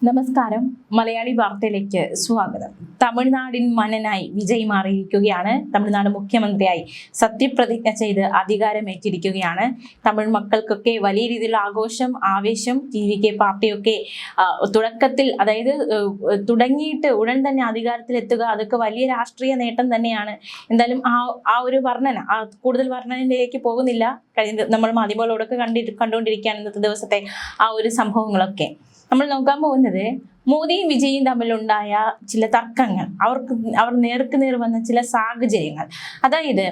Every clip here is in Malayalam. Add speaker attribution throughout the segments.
Speaker 1: നമസ്കാരം. മലയാളി വാർത്തയിലേക്ക് സ്വാഗതം. തമിഴ്നാടിൻ മന്നനായി വിജയ് മാറിയിരിക്കുകയാണ്. തമിഴ്നാട് മുഖ്യമന്ത്രിയായി സത്യപ്രതിജ്ഞ ചെയ്ത് അധികാരമേറ്റിരിക്കുകയാണ്. തമിഴ് മക്കൾക്കൊക്കെ വലിയ രീതിയിലുള്ള ആഘോഷം, ആവേശം. TVK പാർട്ടിയൊക്കെ തുടക്കത്തിൽ, അതായത് തുടങ്ങിയിട്ട് ഉടൻ തന്നെ അധികാരത്തിലെത്തുക, അതൊക്കെ വലിയ രാഷ്ട്രീയ നേട്ടം തന്നെയാണ്. എന്തായാലും ആ ഒരു വർണ്ണന, കൂടുതൽ വർണ്ണനയിലേക്ക് പോകുന്നില്ല. നമ്മൾ മാധ്യമങ്ങളോടൊക്കെ കണ്ടുകൊണ്ടിരിക്കുകയാണ് ഇന്നത്തെ ദിവസത്തെ ആ ഒരു സംഭവങ്ങളൊക്കെ. നമ്മൾ നോക്കാൻ പോകുന്നത് മോദിയും വിജയും തമ്മിലുണ്ടായ ചില തർക്കങ്ങൾ, അവർ നേർക്ക് നേർ വന്ന ചില സാഹചര്യങ്ങൾ. അതായത്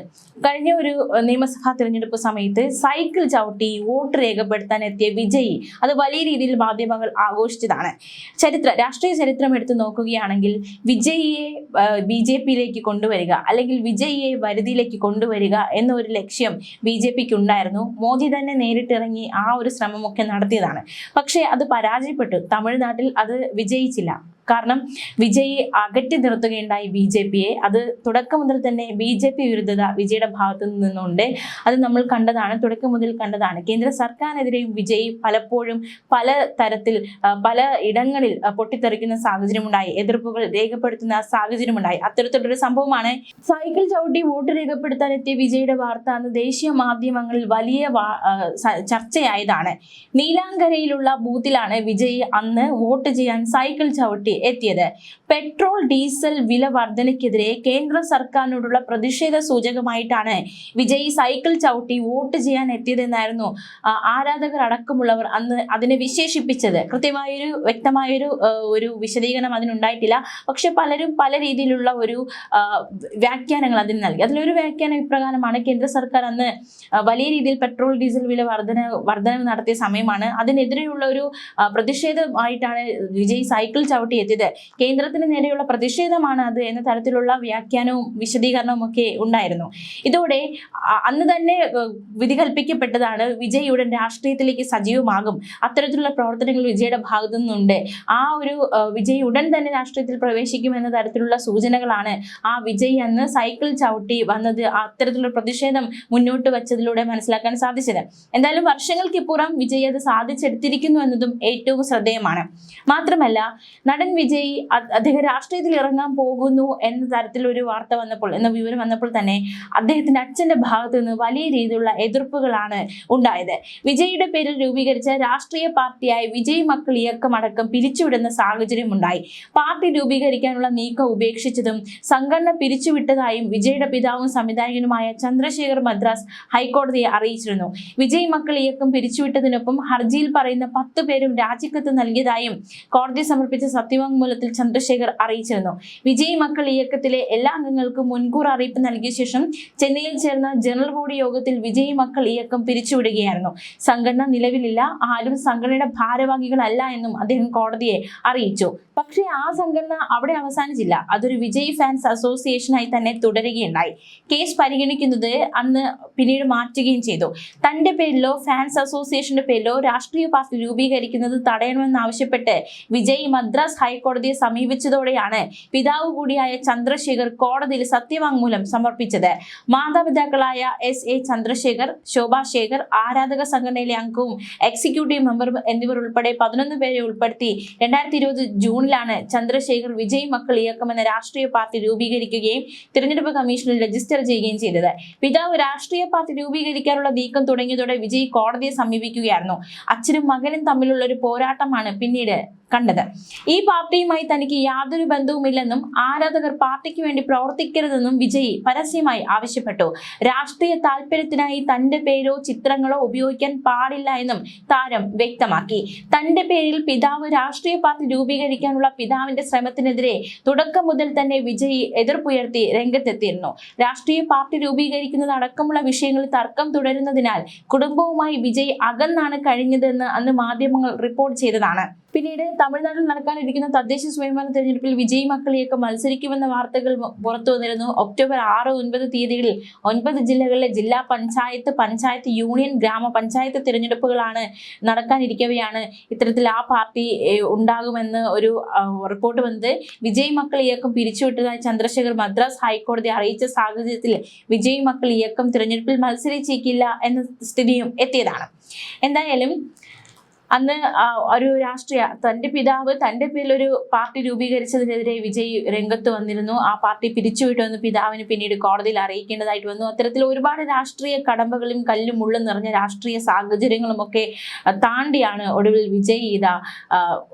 Speaker 1: കഴിഞ്ഞ ഒരു നിയമസഭാ തിരഞ്ഞെടുപ്പ് സമയത്ത് സൈക്കിൾ ചവിട്ടി വോട്ട് രേഖപ്പെടുത്താൻ എത്തിയ വിജയ് അത് വലിയ രീതിയിൽ മാധ്യമങ്ങൾ ആഘോഷിച്ചതാണ്. രാഷ്ട്രീയ ചരിത്രം എടുത്തു നോക്കുകയാണെങ്കിൽ വിജയിയെ BJPയിലേക്ക് കൊണ്ടുവരിക, അല്ലെങ്കിൽ വിജയിയെ വരുതിയിലേക്ക് കൊണ്ടുവരിക എന്ന ഒരു ലക്ഷ്യം BJPക്ക് ഉണ്ടായിരുന്നു. മോദി തന്നെ നേരിട്ടിറങ്ങി ആ ഒരു ശ്രമമൊക്കെ നടത്തിയതാണ്. പക്ഷേ അത് പരാജയപ്പെട്ടു. തമിഴ്നാട്ടിൽ അത് വിജയിച്ചില്ല. കാരണം വിജയ് അകറ്റി നിർത്തുകയുണ്ടായി BJPയെ. അത് തുടക്കം മുതൽ തന്നെ BJP വിരുദ്ധത വിജയുടെ ഭാഗത്തു നിന്നുണ്ട്. അത് നമ്മൾ കണ്ടതാണ്, തുടക്കം മുതൽ കണ്ടതാണ്. കേന്ദ്ര സർക്കാരിനെതിരെയും വിജയ് പലപ്പോഴും പല തരത്തിൽ പല ഇടങ്ങളിൽ പൊട്ടിത്തെറിക്കുന്ന സാഹചര്യമുണ്ടായി, എതിർപ്പുകൾ രേഖപ്പെടുത്തുന്ന സാഹചര്യമുണ്ടായി. അത്തരത്തിലൊരു സംഭവമാണ് സൈക്കിൾ ചവിട്ടി വോട്ട് രേഖപ്പെടുത്താൻ എത്തിയ വിജയുടെ വാർത്ത അന്ന് ദേശീയ മാധ്യമങ്ങളിൽ വലിയ ചർച്ചയായതാണ്. നീലാങ്കരയിലുള്ള ബൂത്തിലാണ് വിജയ് അന്ന് വോട്ട് ചെയ്യാൻ സൈക്കിൾ ചവിട്ടി എത്തിയത്. പെട്രോൾ ഡീസൽ വില വർധനയ്ക്കെതിരെ കേന്ദ്ര സർക്കാരിനോടുള്ള പ്രതിഷേധ സൂചകമായിട്ടാണ് വിജയ് സൈക്കിൾ ചവിട്ടി വോട്ട് ചെയ്യാൻ എത്തിയതെന്നായിരുന്നു ആരാധകർ അടക്കമുള്ളവർ അന്ന് അതിനെ വിശേഷിപ്പിച്ചത്. വ്യക്തമായൊരു വിശദീകരണം അതിനുണ്ടായിട്ടില്ല. പക്ഷെ പലരും പല രീതിയിലുള്ള ഒരു വ്യാഖ്യാനങ്ങൾ അതിന് നൽകി. അതിലൊരു വ്യാഖ്യാനം ഇപ്രകാരമാണ്: കേന്ദ്ര സർക്കാർ അന്ന് വലിയ രീതിയിൽ പെട്രോൾ ഡീസൽ വില വർധനവ് നടത്തിയ സമയമാണ്. അതിനെതിരെയുള്ള ഒരു പ്രതിഷേധമായിട്ടാണ് വിജയ് സൈക്കിൾ ചവിട്ടി എത്തിയത്. കേന്ദ്രത്തിന് നേരെയുള്ള പ്രതിഷേധമാണ് അത് എന്ന തരത്തിലുള്ള വ്യാഖ്യാനവും വിശദീകരണവും ഒക്കെ ഉണ്ടായിരുന്നു. ഇതോടെ അന്ന് തന്നെ വിധി കൽപ്പിക്കപ്പെട്ടതാണ് വിജയ് ഉടൻ രാഷ്ട്രീയത്തിലേക്ക് സജീവമാകും, അത്തരത്തിലുള്ള പ്രവർത്തനങ്ങൾ വിജയുടെ ഭാഗത്തു നിന്നുണ്ട്, ആ ഒരു വിജയ് ഉടൻ തന്നെ രാഷ്ട്രീയത്തിൽ പ്രവേശിക്കും എന്ന തരത്തിലുള്ള സൂചനകളാണ് ആ വിജയ് അന്ന് സൈക്കിൾ ചവിട്ടി വന്നത്, അത്തരത്തിലുള്ള പ്രതിഷേധം മുന്നോട്ട് വച്ചതിലൂടെ മനസ്സിലാക്കാൻ സാധിച്ചത്. എന്തായാലും വർഷങ്ങൾക്കിപ്പുറം വിജയ് അത് സാധിച്ചെടുത്തിരിക്കുന്നു എന്നതും ഏറ്റവും ശ്രദ്ധേയമാണ്. മാത്രമല്ല, നടൻ വിജയ് അദ്ദേഹം രാഷ്ട്രീയത്തിൽ ഇറങ്ങാൻ പോകുന്നു എന്ന തരത്തിലൊരു വാർത്ത വന്നപ്പോൾ, എന്ന വിവരം വന്നപ്പോൾ തന്നെ അദ്ദേഹത്തിന്റെ അച്ഛന്റെ ഭാഗത്തു നിന്ന് വലിയ രീതിയിലുള്ള എതിർപ്പുകളാണ് ഉണ്ടായത്. വിജയുടെ പേരിൽ രൂപീകരിച്ച രാഷ്ട്രീയ പാർട്ടിയായ വിജയ് മക്കൾ ഇയക്കം അടക്കം പിരിച്ചുവിടുന്ന സാഹചര്യം ഉണ്ടായി. പാർട്ടി രൂപീകരിക്കാനുള്ള നീക്കം ഉപേക്ഷിച്ചതും സംഘടന പിരിച്ചുവിട്ടതായും വിജയുടെ പിതാവും സംവിധായകനുമായ ചന്ദ്രശേഖർ മദ്രാസ് ഹൈക്കോടതിയെ അറിയിച്ചിരുന്നു. വിജയ് മക്കൾ ഇയക്കം പിരിച്ചുവിട്ടതിനൊപ്പം ഹർജിയിൽ പറയുന്ന 10 പേരും രാജിക്കത്ത് നൽകിയതായും കോടതി സമർപ്പിച്ച സത്യവാങ്മൂലത്തിൽ ചന്ദ്രശേഖർ അറിയിച്ചിരുന്നു. വിജയ് മക്കൾ ഇയക്കത്തിലെ എല്ലാ അംഗങ്ങൾക്കും മുൻകൂർ അറിയിപ്പ് നൽകിയ ശേഷം ചെന്നൈയിൽ ചേർന്ന ജനറൽ ബോഡി യോഗത്തിൽ വിജയ് മക്കൾ ഇയക്കം പിരിച്ചുവിടുകയായിരുന്നു. സംഘടന നിലവിലില്ല, ആരും സംഘടനയുടെ ഭാരവാഹികളല്ല എന്നും അദ്ദേഹം കോടതിയെ അറിയിച്ചു. പക്ഷേ ആ സംഘടന അവിടെ അവസാനിച്ചില്ല. അതൊരു വിജയ് ഫാൻസ് അസോസിയേഷനായി തന്നെ തുടരുകയുണ്ടായി. കേസ് പരിഗണിക്കുന്നത് അന്ന് പിന്നീട് മാറ്റുകയും ചെയ്തു. തന്റെ പേരിലോ ഫാൻസ് അസോസിയേഷന്റെ പേരിലോ രാഷ്ട്രീയ പാർട്ടി രൂപീകരിക്കുന്നത് തടയണമെന്നാവശ്യപ്പെട്ട് വിജയ് മദ്രാസ് ഹൈക്കോടതിയെ സമീപിച്ചതോടെയാണ് പിതാവ് കൂടിയായ ചന്ദ്രശേഖർ കോടതിയിൽ സത്യവാങ്മൂലം സമർപ്പിച്ചത്. മാതാപിതാക്കളായ SA ചന്ദ്രശേഖർ, ശോഭാ ശേഖർ, ആരാധക സംഘടനയിലെ അംഗവും എക്സിക്യൂട്ടീവ് മെമ്പറും എന്നിവർ ഉൾപ്പെടെ 11 പേരെ ഉൾപ്പെടുത്തി 2020 ജൂണിലാണ് ചന്ദ്രശേഖർ വിജയ് മക്കൾ ഇയക്കം എന്ന രാഷ്ട്രീയ പാർട്ടി രൂപീകരിക്കുകയും തിരഞ്ഞെടുപ്പ് കമ്മീഷനിൽ രജിസ്റ്റർ ചെയ്യുകയും ചെയ്തത്. പിതാവ് രാഷ്ട്രീയ പാർട്ടി രൂപീകരിക്കാനുള്ള നീക്കം തുടങ്ങിയതോടെ വിജയ് കോടതിയെ സമീപിക്കുകയായിരുന്നു. അച്ഛനും മകനും തമ്മിലുള്ള ഒരു പോരാട്ടമാണ് പിന്നീട് കണ്ടത്. ഈ പാർട്ടിയുമായി തനിക്ക് യാതൊരു ബന്ധവുമില്ലെന്നും ആരാധകർ പാർട്ടിക്ക് വേണ്ടി പ്രവർത്തിക്കരുതെന്നും വിജയ് പരസ്യമായി ആവശ്യപ്പെട്ടു. രാഷ്ട്രീയ താല്പര്യത്തിനായി തന്റെ പേരോ ചിത്രങ്ങളോ ഉപയോഗിക്കാൻ പാടില്ല എന്നും താരം വ്യക്തമാക്കി. തന്റെ പേരിൽ പിതാവ് രാഷ്ട്രീയ പാർട്ടി രൂപീകരിക്കാനുള്ള പിതാവിന്റെ ശ്രമത്തിനെതിരെ തുടക്കം മുതൽ തന്നെ വിജയ് എതിർപ്പുയർത്തി രംഗത്തെത്തിയിരുന്നു. രാഷ്ട്രീയ പാർട്ടി രൂപീകരിക്കുന്നത് അടക്കമുള്ള വിഷയങ്ങളിൽ തർക്കം തുടരുന്നതിനാൽ കുടുംബവുമായി വിജയ് അകന്നാണ് കഴിഞ്ഞതെന്ന് അന്ന് മാധ്യമങ്ങൾ റിപ്പോർട്ട് ചെയ്തതാണ്. പിന്നീട് തമിഴ്നാട്ടിൽ നടക്കാനിരിക്കുന്ന തദ്ദേശ സ്വയംഭരണ തെരഞ്ഞെടുപ്പിൽ വിജയ് മക്കൾ ഇയക്കം മത്സരിക്കുമെന്ന വാർത്തകൾ പുറത്തു വന്നിരുന്നു. ഒക്ടോബർ 6, 9 തീയതികളിൽ 9 ജില്ലകളിലെ ജില്ലാ പഞ്ചായത്ത് യൂണിയൻ ഗ്രാമപഞ്ചായത്ത് തിരഞ്ഞെടുപ്പുകളാണ് നടക്കാനിരിക്കവെയാണ് ഇത്തരത്തിൽ ആ പാർട്ടി ഉണ്ടാകുമെന്ന് ഒരു റിപ്പോർട്ട് വന്നത്. വിജയ് മക്കൾ ഇയക്കം പിരിച്ചുവിട്ടതായി ചന്ദ്രശേഖർ മദ്രാസ് ഹൈക്കോടതി അറിയിച്ച സാഹചര്യത്തിൽ വിജയ് മക്കൾ ഇയക്കം തിരഞ്ഞെടുപ്പിൽ മത്സരിച്ചേക്കില്ല എന്ന സ്ഥിതിയും എത്തിയതാണ്. എന്തായാലും അന്ന് ഒരു തന്റെ പിതാവ് തന്റെ പേരിൽ ഒരു പാർട്ടി രൂപീകരിച്ചതിനെതിരെ വിജയ് രംഗത്ത് വന്നിരുന്നു. ആ പാർട്ടി പിരിച്ചുവിട്ടുവെന്ന് പിതാവിന് പിന്നീട് കോടതിയിൽ അറിയിക്കേണ്ടതായിട്ട് വന്നു. അത്തരത്തിൽ ഒരുപാട് രാഷ്ട്രീയ കടമ്പകളും കല്ലും മുള്ളും നിറഞ്ഞ രാഷ്ട്രീയ സാഹചര്യങ്ങളും ഒക്കെ താണ്ടിയാണ് ഒടുവിൽ വിജയ്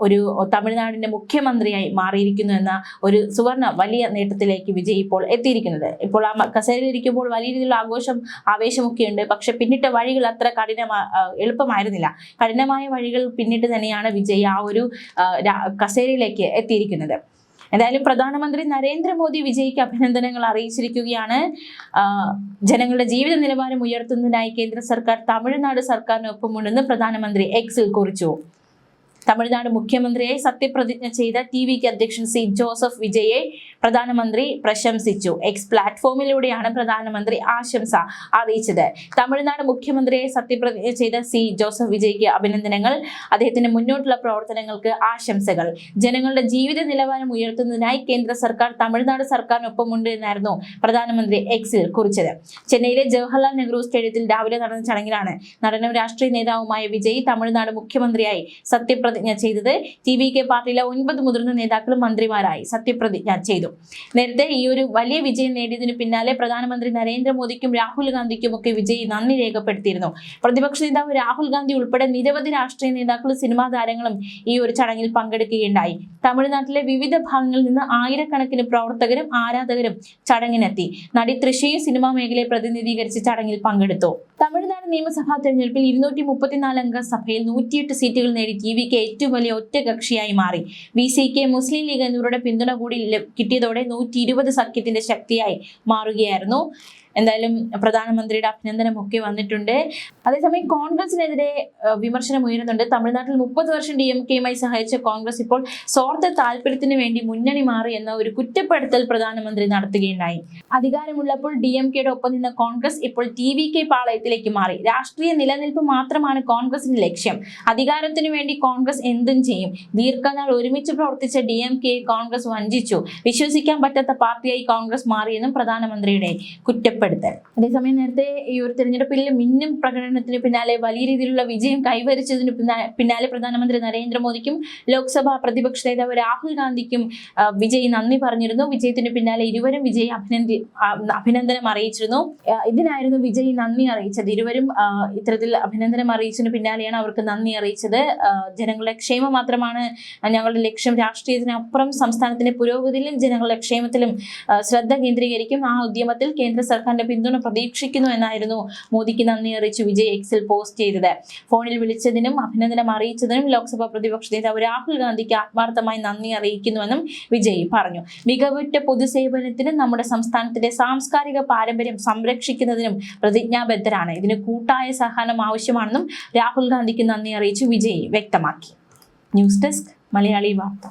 Speaker 1: ഒരു തമിഴ്നാടിന്റെ മുഖ്യമന്ത്രിയായി മാറിയിരിക്കുന്നു എന്ന ഒരു സുവർണ വലിയ നേട്ടത്തിലേക്ക് വിജയ് ഇപ്പോൾ എത്തിയിരിക്കുന്നത്. ഇപ്പോൾ ആ കസേരയിലിരിക്കുമ്പോൾ വലിയ രീതിയിലുള്ള ആവേശമൊക്കെ ഉണ്ട്. പക്ഷെ പിന്നിട്ട വഴികൾ അത്ര എളുപ്പമായിരുന്നില്ല. കഠിനമായ വഴികൾ പിന്നിട്ട് തന്നെയാണ് വിജയ് ആ ഒരു കസേരയിലേക്ക് എത്തിയിരിക്കുന്നത്. എന്തായാലും പ്രധാനമന്ത്രി നരേന്ദ്രമോദി വിജയ്ക്ക് അഭിനന്ദനങ്ങൾ അറിയിച്ചിരിക്കുകയാണ്. ജനങ്ങളുടെ ജീവിത നിലവാരം ഉയർത്തുന്നതിനായി കേന്ദ്ര സർക്കാർ തമിഴ്നാട് സർക്കാരിനൊപ്പമുണ്ടെന്ന് പ്രധാനമന്ത്രി എക്സിൽ കുറിച്ചു. തമിഴ്നാട് മുഖ്യമന്ത്രിയായി സത്യപ്രതിജ്ഞ ചെയ്ത ടി.വി.കെ അധ്യക്ഷൻ സി ജോസഫ് വിജയെ പ്രധാനമന്ത്രി പ്രശംസിച്ചു. എക്സ് പ്ലാറ്റ്ഫോമിലൂടെയാണ് പ്രധാനമന്ത്രി ആശംസ അറിയിച്ചത്. തമിഴ്നാട് മുഖ്യമന്ത്രിയായി സത്യപ്രതിജ്ഞ ചെയ്ത സി ജോസഫ് വിജയ്ക്ക് അഭിനന്ദനങ്ങൾ. അദ്ദേഹത്തിന്റെ മുന്നോട്ടുള്ള പ്രവർത്തനങ്ങൾക്ക് ആശംസകൾ. ജനങ്ങളുടെ ജീവിത നിലവാരം ഉയർത്തുന്നതിനായി കേന്ദ്ര സർക്കാർ തമിഴ്നാട് സർക്കാരിനൊപ്പമുണ്ട് എന്നായിരുന്നു പ്രധാനമന്ത്രി എക്സിൽ കുറിച്ചത്. ചെന്നൈയിലെ ജവഹർലാൽ നെഹ്റു സ്റ്റേഡിയത്തിൽ രാവിലെ നടന്ന ചടങ്ങിലാണ് നടനും രാഷ്ട്രീയ നേതാവുമായ വിജയ് തമിഴ്നാട് മുഖ്യമന്ത്രിയായി സത്യപ്രതിജ്ഞ ചെയ്തത്. ടി.വി.കെ പാർട്ടിയിലെ 9 മുതിർന്ന നേതാക്കളും മന്ത്രിമാരായി സത്യപ്രതിജ്ഞ ചെയ്തു. നേരത്തെ ഈ ഒരു വലിയ വിജയം നേടിയതിനു പിന്നാലെ പ്രധാനമന്ത്രി നരേന്ദ്രമോദിക്കും രാഹുൽ ഗാന്ധിക്കും ഒക്കെ വിജയ് നന്ദി രേഖപ്പെടുത്തിയിരുന്നു. പ്രതിപക്ഷ നേതാവ് രാഹുൽ ഗാന്ധി ഉൾപ്പെടെ നിരവധി രാഷ്ട്രീയ നേതാക്കളും സിനിമാ താരങ്ങളും ഈ ഒരു ചടങ്ങിൽ പങ്കെടുക്കുകയുണ്ടായി. തമിഴ്നാട്ടിലെ വിവിധ ഭാഗങ്ങളിൽ നിന്ന് ആയിരക്കണക്കിന് പ്രവർത്തകരും ആരാധകരും ചടങ്ങിനെത്തി. നടി തൃശയും സിനിമാ മേഖലയെ പ്രതിനിധീകരിച്ച് ചടങ്ങിൽ പങ്കെടുത്തു. തമിഴ്നാട് നിയമസഭാ തെരഞ്ഞെടുപ്പിൽ 234 അംഗ സഭയിൽ 108 സീറ്റുകൾ നേടി ടി.വി.കെ ഏറ്റവും വലിയ ഒറ്റകക്ഷിയായി മാറി. വി.സി.കെ, മുസ്ലിം ലീഗ് എന്നിവരുടെ പിന്തുണ കൂടി കിട്ടിയതോടെ 120 സഖ്യത്തിന്റെ ശക്തിയായി മാറുകയായിരുന്നു. എന്തായാലും പ്രധാനമന്ത്രിയുടെ അഭിനന്ദനമൊക്കെ വന്നിട്ടുണ്ട്. അതേസമയം കോൺഗ്രസിനെതിരെ വിമർശനം ഉയരുന്നുണ്ട്. തമിഴ്നാട്ടിൽ 30 വർഷം DMK-യുമായി സഹായിച്ച കോൺഗ്രസ് ഇപ്പോൾ സ്വാർത്ഥ താല്പര്യത്തിന് വേണ്ടി മുന്നണി മാറി എന്ന ഒരു കുറ്റപ്പെടുത്തൽ പ്രധാനമന്ത്രി നടത്തുകയുണ്ടായി. അധികാരമുള്ളപ്പോൾ DMK-യുടെ ഒപ്പം നിന്ന കോൺഗ്രസ് ഇപ്പോൾ ടി.വി.കെ പാളയത്തിലേക്ക് മാറി. രാഷ്ട്രീയ നിലനിൽപ്പ് മാത്രമാണ് കോൺഗ്രസിന്റെ ലക്ഷ്യം. അധികാരത്തിനു വേണ്ടി കോൺഗ്രസ് എന്തും ചെയ്യും. ദീർഘനാൾ ഒരുമിച്ച് പ്രവർത്തിച്ച DMK-യെ കോൺഗ്രസ് വഞ്ചിച്ചു. വിശ്വസിക്കാൻ പറ്റാത്ത പാർട്ടിയായി കോൺഗ്രസ് മാറിയെന്നും പ്രധാനമന്ത്രിയുടെ കുറ്റപ്പെടുത്തൽ. അതേസമയം നേരത്തെ ഈ ഒരു തെരഞ്ഞെടുപ്പിൽ മിന്നും പ്രകടനത്തിന് പിന്നാലെ വലിയ രീതിയിലുള്ള വിജയം കൈവരിച്ചതിന് പിന്നാലെ പ്രധാനമന്ത്രി നരേന്ദ്രമോദിക്കും ലോക്സഭാ പ്രതിപക്ഷ നേതാവ് രാഹുൽ ഗാന്ധിക്കും വിജയ് നന്ദി പറഞ്ഞിരുന്നു. വിജയത്തിന് പിന്നാലെ ഇരുവരും വിജയ് അഭിനന്ദനം അറിയിച്ചിരുന്നു. ഇതിനായിരുന്നു വിജയ് നന്ദി അറിയിച്ചത്. ഇരുവരും ഇത്തരത്തിൽ അഭിനന്ദനം അറിയിച്ചതിന് പിന്നാലെയാണ് അവർക്ക് നന്ദി അറിയിച്ചത്. ജനങ്ങളുടെ ക്ഷേമം മാത്രമാണ് ഞങ്ങളുടെ ലക്ഷ്യം. രാഷ്ട്രീയത്തിനപ്പുറം സംസ്ഥാനത്തിന്റെ പുരോഗതിയിലും ജനങ്ങളുടെ ക്ഷേമത്തിലും ശ്രദ്ധ കേന്ദ്രീകരിക്കും. ആ ഉദ്യമത്തിൽ കേന്ദ്ര സർക്കാരിന്റെ പിന്തുണ പ്രതീക്ഷിക്കുന്നു എന്നായിരുന്നു മോദിക്ക് നന്ദി അറിയിച്ചു വിജയ് എക്സിൽ പോസ്റ്റ് ചെയ്തത്. ഫോണിൽ വിളിച്ചതിനും അഭിനന്ദനം അറിയിച്ചതിനും ലോക്സഭാ പ്രതിപക്ഷ നേതാവ് രാഹുൽ ഗാന്ധിക്ക് ആത്മാർത്ഥമായി നന്ദി അറിയിക്കുന്നുവെന്നും വിജയ് പറഞ്ഞു. മികവുറ്റ പൊതുസേവനത്തിനും നമ്മുടെ സംസ്ഥാനത്തിന്റെ സാംസ്കാരിക പാരമ്പര്യം സംരക്ഷിക്കുന്നതിനും പ്രതിജ്ഞാബദ്ധരാണ്. ഇതിന് കൂട്ടായ സഹകരണം ആവശ്യമാണെന്നും രാഹുൽ ഗാന്ധിക്ക് നന്ദി അറിയിച്ചു വിജയ് വ്യക്തമാക്കി. ന്യൂസ് ഡെസ്ക് മലയാളി വാർത്ത.